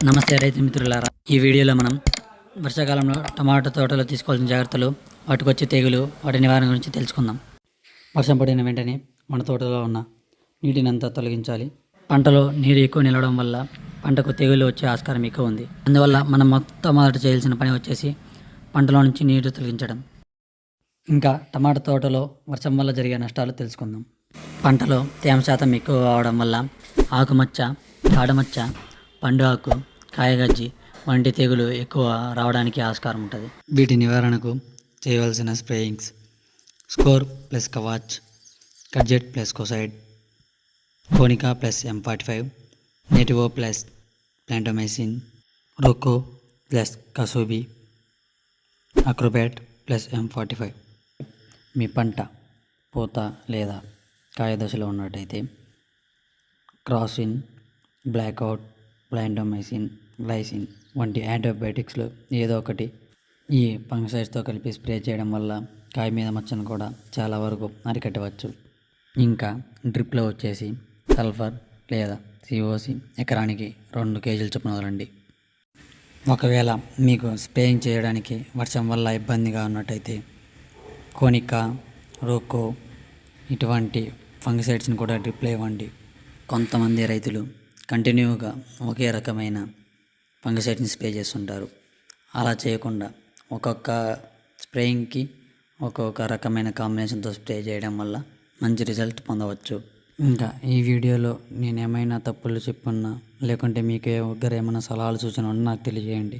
నమస్తే రైతు మిత్రులారా, ఈ వీడియోలో మనం వర్షాకాలంలో టమాటా తోటలో తీసుకోవాల్సిన జాగ్రత్తలు, వాటికి వచ్చే తెగులు, వాటి నివారణ గురించి తెలుసుకుందాం. వర్షం పడిన వెంటనే మన తోటలో ఉన్న నీటిని అంతా తొలగించాలి. పంటలో నీరు ఎక్కువ నిలవడం వల్ల పంటకు తెగులు వచ్చే ఆస్కారం ఎక్కువ ఉంది. అందువల్ల మనం మొట్టమొదట చేయాల్సిన పని వచ్చేసి పంటలో నుంచి నీరు తొలగించడం. ఇంకా టమాటా తోటలో వర్షం వల్ల జరిగే నష్టాలు తెలుసుకుందాం. పంటలో తేమ శాతం ఎక్కువ అవడం వల్ల ఆకుమచ్చ, కాడమచ్చ, పండు ఆకు, కాయగజ్జి వంటి తెగులు ఎక్కువ రావడానికి ఆస్కారం ఉంటుంది. వీటి నివారణకు చేయవలసిన స్ప్రేయింగ్స్: స్కోర్ ప్లస్ కవాచ్, కడ్జెట్ plus Kocide, Konika plus M45, Nativo plus Plantomycin, Roko plus కసూబి, అక్రోబ్యాట్ ప్లస్ M45. మీ పంట పూత లేదా కాయ దశలో ఉన్నట్టయితే క్రాసిన్, బ్లాక్అవుట్, ప్లాంటోమైసిన్, గ్లైసిన్ వంటి యాంటీబయాటిక్స్లో ఏదో ఒకటి ఈ ఫంగిసైడ్స్తో కలిపి స్ప్రే చేయడం వల్ల కాయ మీద మచ్చను కూడా చాలా వరకు అరికట్టవచ్చు. ఇంకా డ్రిప్లో వచ్చేసి సల్ఫర్ లేదా COC ఎకరానికి 2 కేజీలు చొప్పున వదలండి. ఒకవేళ మీకు స్ప్రేయింగ్ చేయడానికి వర్షం వల్ల ఇబ్బందిగా ఉన్నట్టయితే కోనికా, రోకో ఇటువంటి ఫంగిసైడ్స్ని కూడా డ్రిప్లో ఇవ్వండి. కొంతమంది రైతులు కంటిన్యూగా ఒకే రకమైన ఫంగిసైడ్ని స్ప్రే చేస్తుంటారు. అలా చేయకుండా ఒక్కొక్క స్ప్రేయింగ్కి ఒక్కొక్క రకమైన కాంబినేషన్తో స్ప్రే చేయడం వల్ల మంచి రిజల్ట్ పొందవచ్చు. ఇంకా ఈ వీడియోలో నేను ఏమైనా తప్పులు చెప్పున్నా, లేకుంటే మీకు ఏమైనా సలహాలు సూచనలు ఉన్నా నాకు తెలియజేయండి.